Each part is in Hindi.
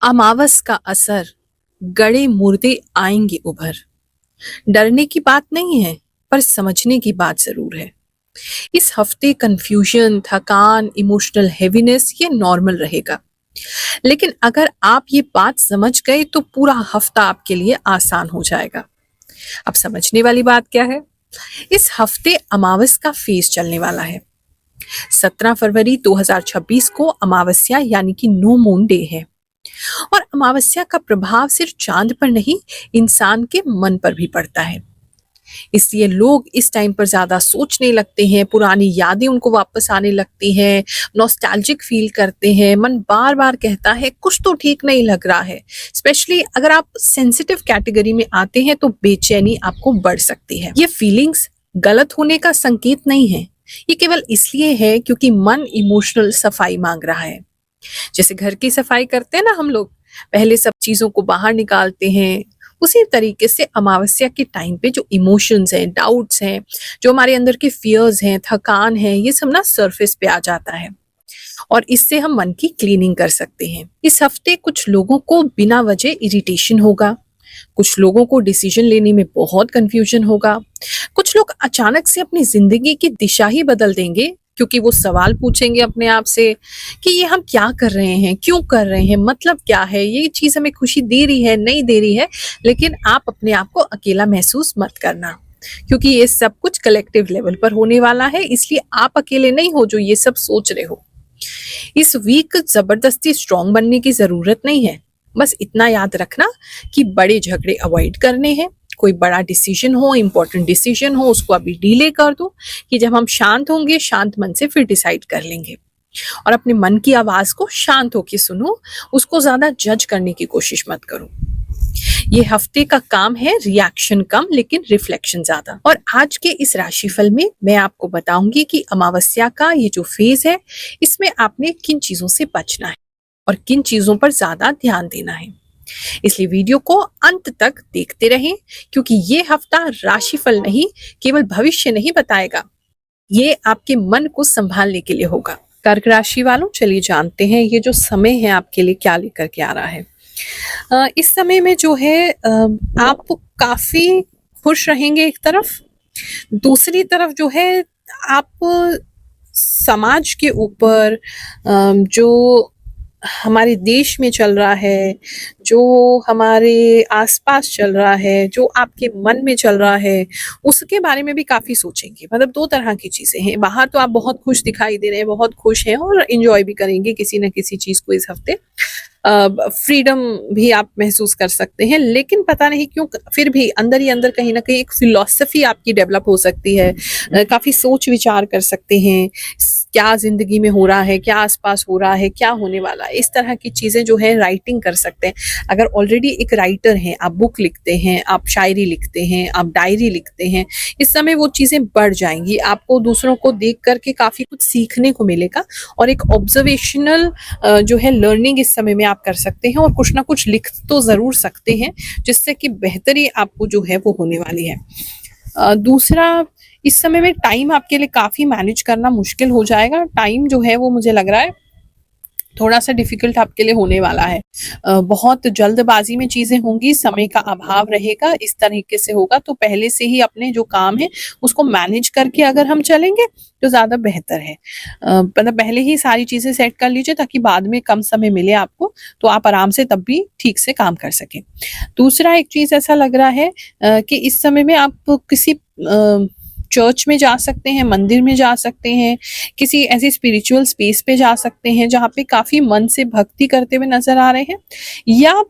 अमावस का असर, गड़े मुर्दे आएंगे उभर। डरने की बात नहीं है, पर समझने की बात जरूर है। इस हफ्ते कंफ्यूजन, थकान, इमोशनल हेवीनेस ये नॉर्मल रहेगा। लेकिन अगर आप ये बात समझ गए तो पूरा हफ्ता आपके लिए आसान हो जाएगा। अब समझने वाली बात क्या है? इस हफ्ते अमावस का फेज चलने वाला है। 17 फरवरी 2026 को अमावस्या यानी कि नो मून डे है। और अमावस्या का प्रभाव सिर्फ चांद पर नहीं, इंसान के मन पर भी पड़ता है। इसलिए लोग इस टाइम पर ज्यादा सोचने लगते हैं, पुरानी यादें उनको वापस आने लगती हैं, नॉस्टैल्जिक फील करते हैं, मन बार बार कहता है कुछ तो ठीक नहीं लग रहा है। स्पेशली अगर आप सेंसिटिव कैटेगरी में आते हैं तो बेचैनी आपको बढ़ सकती है। ये फीलिंग्स गलत होने का संकेत नहीं है, ये केवल इसलिए है क्योंकि मन इमोशनल सफाई मांग रहा है। जैसे घर की सफाई करते हैं ना हम लोग, पहले सब चीजों को बाहर निकालते हैं, उसी तरीके से अमावस्या के टाइम पे जो इमोशंस हैं, डाउट्स हैं, जो हमारे अंदर के फियर्स हैं, थकान है, ये सब ना सरफेस पे आ जाता है और इससे हम मन की क्लीनिंग कर सकते हैं। इस हफ्ते कुछ लोगों को बिना वजह इरिटेशन होगा, कुछ लोगों को डिसीजन लेने में बहुत कंफ्यूजन होगा, कुछ लोग अचानक से अपनी जिंदगी की दिशा ही बदल देंगे क्योंकि वो सवाल पूछेंगे अपने आप से कि ये हम क्या कर रहे हैं, क्यों कर रहे हैं, मतलब क्या है, ये चीज हमें खुशी दे रही है, नहीं दे रही है। लेकिन आप अपने आप को अकेला महसूस मत करना, क्योंकि ये सब कुछ कलेक्टिव लेवल पर होने वाला है, इसलिए आप अकेले नहीं हो जो ये सब सोच रहे हो। इस वीक जबरदस्ती स्ट्रांग बनने की जरूरत नहीं है। बस इतना याद रखना कि बड़े झगड़े अवॉइड करने हैं। कोई बड़ा डिसीजन हो, इंपॉर्टेंट डिसीजन हो, उसको अभी डिले कर दो कि जब हम शांत होंगे, शांत मन से फिर डिसाइड कर लेंगे। और अपने मन की आवाज को शांत होकर सुनो, उसको ज्यादा जज करने की कोशिश मत करो। ये हफ्ते का काम है रिएक्शन कम लेकिन रिफ्लेक्शन ज्यादा। और आज के इस राशिफल में मैं आपको बताऊंगी कि अमावस्या का ये जो फेज है, इसमें आपने किन चीजों से बचना है और किन चीजों पर ज्यादा ध्यान देना है। इसलिए वीडियो को अंत तक देखते रहें, क्योंकि ये हफ्ता राशिफल नहीं, केवल भविष्य नहीं बताएगा, ये आपके मन को संभालने के लिए होगा। कर्क राशि वालों, चलिए जानते हैं ये जो समय है आपके लिए क्या लेकर के आ रहा है। इस समय में जो है आप काफी खुश रहेंगे एक तरफ, दूसरी तरफ जो है आप समाज के ऊपर जो हमारे देश में चल रहा है, जो हमारे आसपास चल रहा है, जो आपके मन में चल रहा है, उसके बारे में भी काफी सोचेंगे। मतलब दो तरह की चीजें हैं। बाहर तो आप बहुत खुश दिखाई दे रहे हैं, बहुत खुश हैं और एंजॉय भी करेंगे किसी न किसी चीज को इस हफ्ते, फ्रीडम भी आप महसूस कर सकते हैं। लेकिन पता नहीं क्यों फिर भी अंदर ही अंदर कहीं ना कहीं एक फिलॉसफी आपकी डेवलप हो सकती है। काफी सोच विचार कर सकते हैं, क्या जिंदगी में हो रहा है, क्या आसपास हो रहा है, क्या होने वाला है, इस तरह की चीजें जो है राइटिंग कर सकते हैं। अगर ऑलरेडी एक राइटर हैं, आप बुक लिखते हैं, आप शायरी लिखते हैं, आप डायरी लिखते हैं, इस समय वो चीजें बढ़ जाएंगी। आपको दूसरों को देख करके काफी कुछ सीखने को मिलेगा और एक ऑब्जर्वेशनल जो है लर्निंग इस समय में आप कर सकते हैं और कुछ ना कुछ लिख तो जरूर सकते हैं, जिससे कि बेहतरी आपको जो है वो होने वाली है। दूसरा, इस समय में टाइम आपके लिए काफी मैनेज करना मुश्किल हो जाएगा। टाइम जो है वो मुझे लग रहा है थोड़ा सा डिफिकल्ट आपके लिए होने वाला है। बहुत जल्दबाजी में चीजें होंगी, समय का अभाव रहेगा, इस तरीके से होगा। तो पहले से ही अपने जो काम है उसको मैनेज करके अगर हम चलेंगे तो ज्यादा बेहतर है। मतलब पहले ही सारी चीजें सेट कर लीजिए ताकि बाद में कम समय मिले आपको, तो आप आराम से तब भी ठीक से काम कर सकें। दूसरा, एक चीज ऐसा लग रहा है कि इस समय में आप किसी चर्च में जा सकते हैं, मंदिर में जा सकते हैं, किसी ऐसी स्पिरिचुअल स्पेस पे जा सकते हैं जहाँ पे काफी मन से भक्ति करते हुए नजर आ रहे हैं। या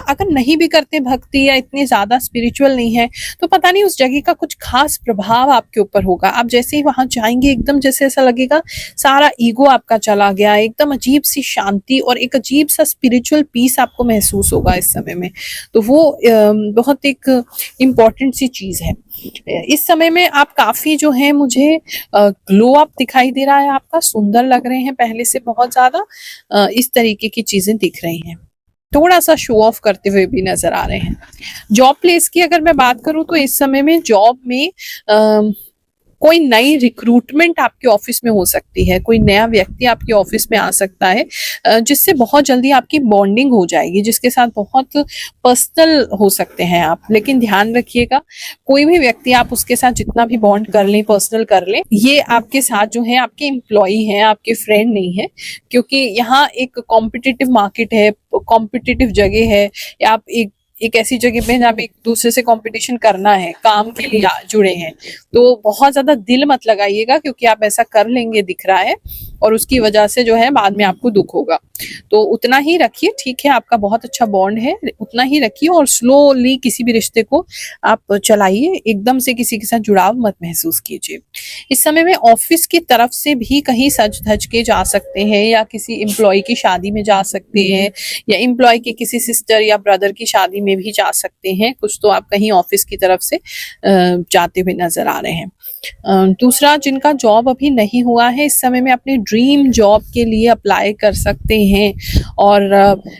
अगर नहीं भी करते भक्ति या इतने ज्यादा स्पिरिचुअल नहीं है, तो पता नहीं उस जगह का कुछ खास प्रभाव आपके ऊपर होगा। आप जैसे ही वहां जाएंगे एकदम जैसे ऐसा लगेगा सारा ईगो आपका चला गया, एकदम अजीब सी शांति और एक अजीब सा स्पिरिचुअल पीस आपको महसूस होगा इस समय में। तो वो बहुत एक इम्पॉर्टेंट सी चीज है। इस समय में आप काफी जो है मुझे ग्लो अप दिखाई दे रहा है आपका, सुंदर लग रहे हैं पहले से बहुत ज्यादा, इस तरीके की चीजें दिख रही हैं। थोड़ा सा शो ऑफ करते हुए भी नजर आ रहे हैं। जॉब प्लेस की अगर मैं बात करूं तो इस समय में जॉब में कोई नई रिक्रूटमेंट आपके ऑफिस में हो सकती है, कोई नया व्यक्ति आपके ऑफिस में आ सकता है जिससे बहुत जल्दी आपकी बॉन्डिंग हो जाएगी, जिसके साथ बहुत पर्सनल हो सकते हैं आप। लेकिन ध्यान रखिएगा, कोई भी व्यक्ति आप उसके साथ जितना भी बॉन्ड कर लें, पर्सनल कर लें, ये आपके साथ जो है आपके एम्प्लॉई हैं, आपके फ्रेंड नहीं है, क्योंकि यहाँ एक कॉम्पिटिटिव मार्केट है, कॉम्पिटिटिव जगह है, या आप एक ऐसी जगह पे जहाँ पे एक दूसरे से कंपटीशन करना है, काम के लिए जुड़े हैं। तो बहुत ज्यादा दिल मत लगाइएगा, क्योंकि आप ऐसा कर लेंगे दिख रहा है, और उसकी वजह से जो है बाद में आपको दुख होगा। तो उतना ही रखिए, ठीक है, आपका बहुत अच्छा बॉन्ड है, उतना ही रखिए, और स्लोली किसी भी रिश्ते को आप चलाइए, एकदम से किसी के साथ जुड़ाव मत महसूस कीजिए। इस समय में ऑफिस की तरफ से भी कहीं सज धज के जा सकते हैं, या किसी एम्प्लॉय की शादी में जा सकते हैं, या एम्प्लॉय की किसी सिस्टर या ब्रदर की शादी में भी जा सकते हैं। कुछ तो आप कहीं ऑफिस की तरफ से जाते हुए नजर आ रहे हैं। दूसरा, जिनका जॉब अभी नहीं हुआ है, इस समय में अपने ड्रीम जॉब के लिए अप्लाई कर सकते हैं। और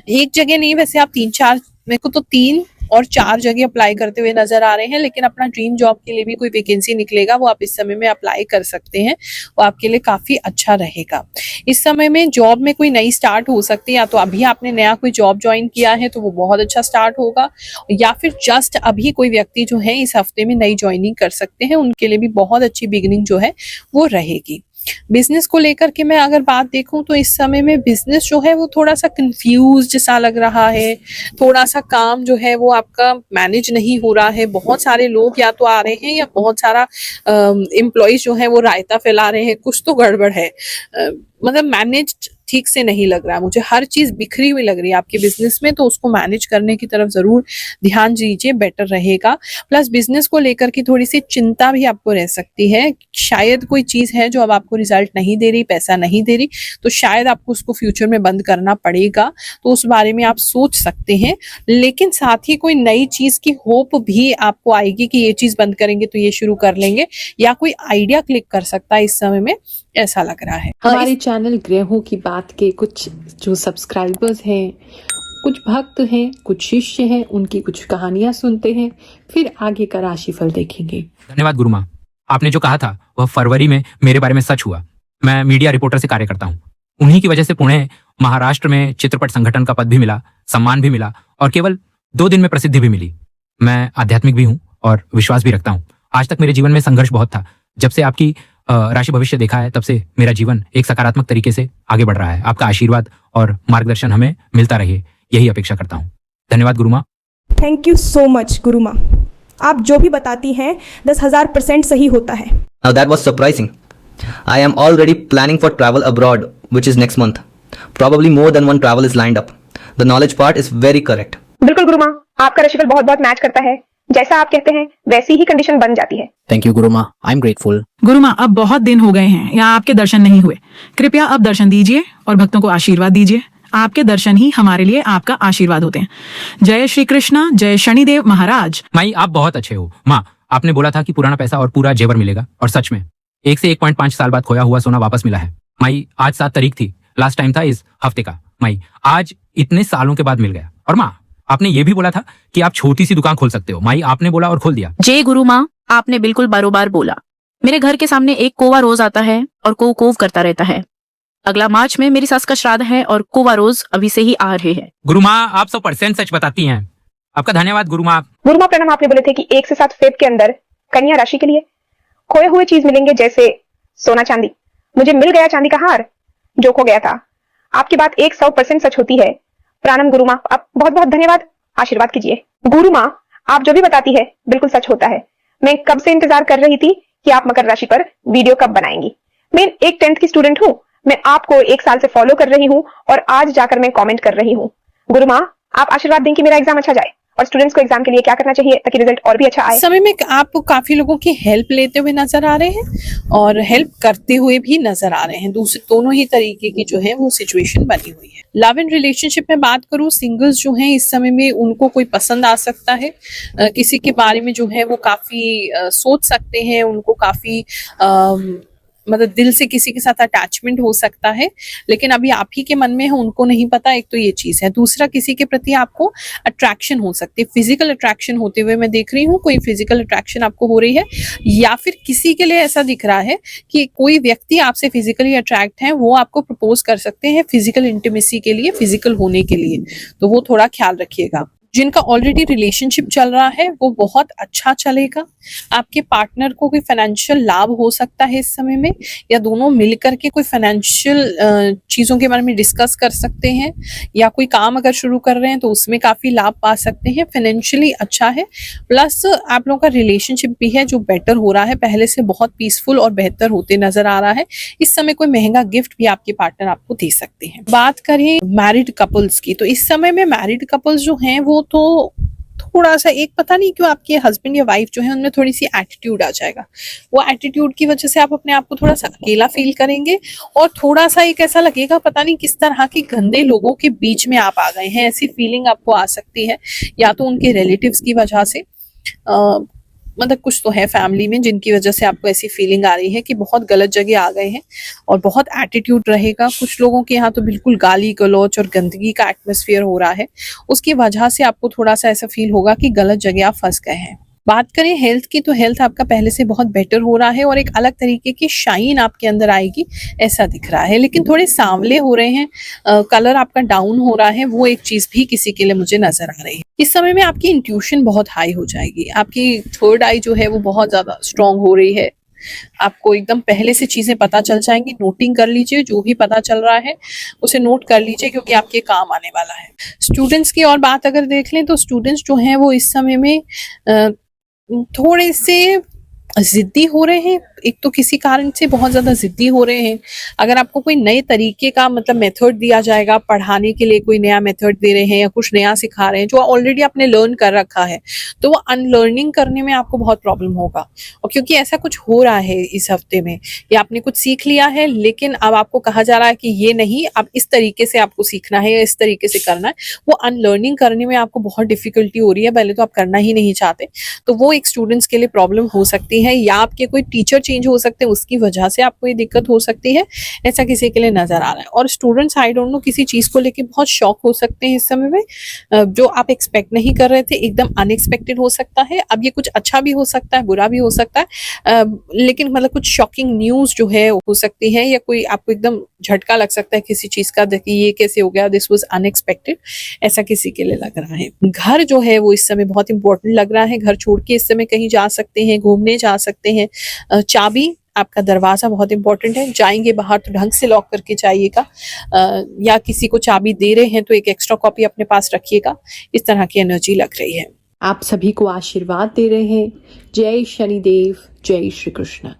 एक जगह नहीं, वैसे आप 3-4, मेरे को तो 3 और 4 जगह अप्लाई करते हुए नजर आ रहे हैं, लेकिन अपना ड्रीम जॉब के लिए भी कोई वैकेंसी निकलेगा, वो आप इस समय में अप्लाई कर सकते हैं, वो आपके लिए काफी अच्छा रहेगा। इस समय में जॉब में कोई नई स्टार्ट हो सकती है, या तो अभी आपने नया कोई जॉब ज्वाइन किया है तो वो बहुत अच्छा स्टार्ट होगा, या फिर जस्ट अभी कोई व्यक्ति जो है इस हफ्ते में नई ज्वाइनिंग कर सकते हैं, उनके लिए भी बहुत अच्छी बिगिनिंग जो है वो रहेगी। बिजनेस को लेकर के मैं अगर बात देखूं तो इस समय में बिजनेस जो है वो थोड़ा सा कंफ्यूज सा लग रहा है, थोड़ा सा काम जो है वो आपका मैनेज नहीं हो रहा है। बहुत सारे लोग या तो आ रहे हैं, या बहुत सारा एम्प्लॉयज जो है वो रायता फैला रहे हैं, कुछ तो गड़बड़ है। मतलब मैनेज ठीक से नहीं लग रहा है मुझे, हर चीज बिखरी हुई लग रही है आपके बिजनेस में, तो उसको मैनेज करने की तरफ जरूर ध्यान दीजिए, बेटर रहेगा। प्लस बिजनेस को लेकर की थोड़ी सी चिंता भी आपको रह सकती है, शायद कोई चीज है जो अब आपको रिजल्ट नहीं दे रही, पैसा नहीं दे रही, तो शायद आपको उसको फ्यूचर में बंद करना पड़ेगा, तो उस बारे में आप सोच सकते हैं। लेकिन साथ ही कोई नई चीज की होप भी आपको आएगी कि ये चीज बंद करेंगे तो ये शुरू कर लेंगे, या कोई आइडिया क्लिक कर सकता है इस समय में, ऐसा लग रहा है। हमारे चैनल ग्रहों की बात के कुछ जो सब्सक्राइबर्स हैं, कुछ भक्त हैं, कुछ शिष्य हैं, उनकी कुछ कहानियां सुनते हैं, फिर आगे का राशिफल देखेंगे। धन्यवाद गुरु माँ, आपने जो कहा था वह फरवरी में मेरे बारे में सच हुआ। मैं मीडिया रिपोर्टर से कार्य करता हूँ, उन्हीं की वजह से पुणे महाराष्ट्र में चित्रपट संगठन का पद भी मिला, सम्मान भी मिला, और केवल 2 दिन में प्रसिद्धि भी मिली। मैं आध्यात्मिक भी हूँ और विश्वास भी रखता हूँ। आज तक मेरे जीवन में संघर्ष बहुत था। जब से आपकी राशि भविष्य देखा है, तब से मेरा जीवन एक सकारात्मक तरीके से आगे बढ़ रहा है। आपका आशीर्वाद और मार्गदर्शन हमें मिलता रहे, यही अपेक्षा करता हूँ। धन्यवाद गुरु माँ। थैंक यू सो मच गुरु माँ, आप जो भी बताती हैं 10,000% सही होता है। Now that was surprising. I am already planning for travel abroad, which is next month. Probably more than one travel is lined up. The knowledge part is very correct. बिल्कुल गुरु माँ, आपका राशिफल बहुत बहुत मैच करता है, जैसा आप कहते हैं वैसी ही कंडीशन बन जाती है। थैंक यू गुरु माँ, आई एम ग्रेटफुल। गुरु माँ, अब बहुत दिन हो गए हैं यहाँ आपके दर्शन नहीं हुए, कृपया अब दर्शन दीजिए और भक्तों को आशीर्वाद दीजिए। आपके दर्शन ही हमारे लिए आपका आशीर्वाद होते हैं। जय श्री कृष्णा, जय शनिदेव महाराज। माई, आप बहुत अच्छे हो। माँ, आपने बोला था कि पुराना पैसा और पूरा जेवर मिलेगा, और सच में 1 से 1.5 साल बाद खोया हुआ सोना वापस मिला है। माई, आज 7 तारीख थी, लास्ट टाइम था इस हफ्ते का। माई, आज इतने सालों के बाद मिल गया। और माँ, आपने ये भी बोला था कि आप छोटी सी दुकान खोल सकते हो। माई, आपने बोला और खोल दिया। जय गुरु माँ, आपने बिल्कुल बारोबार बोला। मेरे घर के सामने एक कौवा रोज आता है और कोव करता रहता है। अगला मार्च में मेरी सास का श्राद्ध है और कौवा रोज अभी से ही आ रहे हैं। गुरु माँ, आप 100% सच बताती हैं। आपका धन्यवाद गुरु माँ। गुरु माँ प्रणाम, आपने बोले थे कि 1 से 7 फेब के अंदर कन्या राशि के लिए खोए हुए चीज मिलेंगे, जैसे सोना चांदी। मुझे मिल गया चांदी का हार जो खो गया था। आपकी बात 100% सच होती है। प्रणाम गुरु माँ, आप बहुत बहुत धन्यवाद, आशीर्वाद कीजिए। गुरु माँ, आप जो भी बताती है बिल्कुल सच होता है। मैं कब से इंतजार कर रही थी कि आप मकर राशि पर वीडियो कब बनाएंगी। मैं एक 10th की स्टूडेंट हूँ, मैं आपको 1 साल से फॉलो कर रही हूँ और आज जाकर मैं कमेंट कर रही हूँ। गुरु माँ, आप आशीर्वाद दें कि मेरा एग्जाम अच्छा जाए, और स्टूडेंट्स को एग्जाम के लिए क्या करना चाहिए ताकि रिजल्ट और भी अच्छा आए। समय में आप काफी लोगों की हेल्प लेते हुए नजर आ रहे हैं और हेल्प करते हुए भी नजर आ रहे हैं। दोनों ही तरीके की जो है वो सिचुएशन बनी हुई है। लव एंड रिलेशनशिप में बात करूं, सिंगल्स जो हैं इस समय में उनको कोई पसंद आ सकता है, किसी के बारे में जो है वो काफी सोच सकते हैं, उनको काफी मतलब दिल से किसी के साथ अटैचमेंट हो सकता है, लेकिन अभी आप ही के मन में है, उनको नहीं पता। एक तो ये चीज है। दूसरा, किसी के प्रति आपको अट्रैक्शन हो सकती है, फिजिकल अट्रैक्शन होते हुए मैं देख रही हूँ। कोई फिजिकल अट्रैक्शन आपको हो रही है, या फिर किसी के लिए ऐसा दिख रहा है कि कोई व्यक्ति आपसे फिजिकली अट्रैक्ट है, वो आपको प्रपोज कर सकते हैं फिजिकल इंटीमेसी के लिए, फिजिकल होने के लिए। तो वो थोड़ा ख्याल रखिएगा। जिनका ऑलरेडी रिलेशनशिप चल रहा है वो बहुत अच्छा चलेगा। आपके पार्टनर को कोई फाइनेंशियल लाभ हो सकता है इस समय में, या दोनों मिलकर के कोई फाइनेंशियल चीजों के बारे में डिस्कस कर सकते हैं, या कोई काम अगर शुरू कर रहे हैं तो उसमें काफी लाभ पा सकते हैं। फाइनेंशियली अच्छा है, प्लस आप लोगों का रिलेशनशिप भी है जो बेटर हो रहा है, पहले से बहुत पीसफुल और बेहतर होते नजर आ रहा है। इस समय कोई महंगा गिफ्ट भी आपके पार्टनर आपको दे सकते हैं। बात करें मैरिड कपल्स की, तो इस समय में मैरिड कपल्स जो हैं वो तो थोड़ा सा, एक पता नहीं क्यों आपके हस्बैंड या वाइफ जो है उनमें थोड़ी सी एटीट्यूड आ जाएगा। वो एटीट्यूड की वजह से आप अपने आप को थोड़ा सा अकेला फील करेंगे, और थोड़ा सा एक ऐसा लगेगा पता नहीं किस तरह के गंदे लोगों के बीच में आप आ गए हैं, ऐसी फीलिंग आपको आ सकती है। या तो उनके रिलेटिव्स की वजह से, मतलब कुछ तो है फैमिली में जिनकी वजह से आपको ऐसी फीलिंग आ रही है कि बहुत गलत जगह आ गए हैं, और बहुत एटीट्यूड रहेगा। कुछ लोगों के यहाँ तो बिल्कुल गाली गलौच और गंदगी का एटमॉस्फेयर हो रहा है, उसकी वजह से आपको थोड़ा सा ऐसा फील होगा कि गलत जगह आप फंस गए हैं। बात करें हेल्थ की, तो हेल्थ आपका पहले से बहुत बेटर हो रहा है, और एक अलग तरीके की शाइन आपके अंदर आएगी ऐसा दिख रहा है। लेकिन थोड़े सांवले हो रहे हैं, कलर आपका डाउन हो रहा है, वो एक चीज भी किसी के लिए मुझे नजर आ रही है। इस समय में आपकी इंट्यूशन बहुत हाई हो जाएगी, आपकी थर्ड आई जो है वो बहुत ज्यादा स्ट्रांग हो रही है। आपको एकदम पहले से चीजें पता चल जाएंगी। नोटिंग कर लीजिए, जो भी पता चल रहा है उसे नोट कर लीजिए, क्योंकि आपके काम आने वाला है। स्टूडेंट्स की और बात अगर देख लें, तो स्टूडेंट्स जो हैं वो इस समय में थोड़े से जिद्दी हो रहे हैं। एक तो किसी कारण से बहुत ज्यादा जिद्दी हो रहे हैं। अगर आपको कोई नए तरीके का मतलब मेथड दिया जाएगा पढ़ाने के लिए, कोई नया मेथड दे रहे हैं या कुछ नया सिखा रहे हैं जो ऑलरेडी आपने लर्न कर रखा है, तो वो अनलर्निंग करने में आपको बहुत प्रॉब्लम होगा। और क्योंकि ऐसा कुछ हो रहा है इस हफ्ते में, या आपने कुछ सीख लिया है लेकिन अब आपको कहा जा रहा है कि ये नहीं, अब इस तरीके से आपको सीखना है या इस तरीके से करना है, वो अनलर्निंग करने में आपको बहुत डिफिकल्टी हो रही है। पहले तो आप करना ही नहीं चाहते, तो वो एक स्टूडेंट्स के लिए प्रॉब्लम हो सकती है। या आपके कोई टीचर चेंज हो सकते हैं, उसकी वजह से आपको ये दिक्कत हो सकती है, ऐसा किसी के लिए नजर आ रहा है। और स्टूडेंट्स आई डोंट नो किसी चीज को लेके बहुत शॉक हो सकते हैं इस समय में, जो आप एक्सपेक्ट नहीं कर रहे थे, एकदम अनएक्सपेक्टेड हो सकता है। अब ये कुछ अच्छा भी हो सकता है, बुरा भी हो सकता है, लेकिन मतलब कुछ शॉकिंग न्यूज जो है हो सकती है, या कोई आपको एकदम झटका लग सकता है किसी चीज का, देखिए ये कैसे हो गया, दिस वाज अनएक्सपेक्टेड, ऐसा किसी के लिए लग रहा है। घर जो है वो इस समय बहुत इंपॉर्टेंट लग रहा है। घर छोड़ के इस समय कहीं जा सकते हैं, घूमने जा सकते हैं। चाबी, आपका दरवाजा बहुत इंपॉर्टेंट है। जाएंगे बाहर तो ढंग से लॉक करके जाइएगा, या किसी को चाबी दे रहे हैं तो एक एक्स्ट्रा कॉपी अपने पास रखिएगा। इस तरह की एनर्जी लग रही है। आप सभी को आशीर्वाद दे रहे हैं। जय शनिदेव, जय श्री कृष्ण।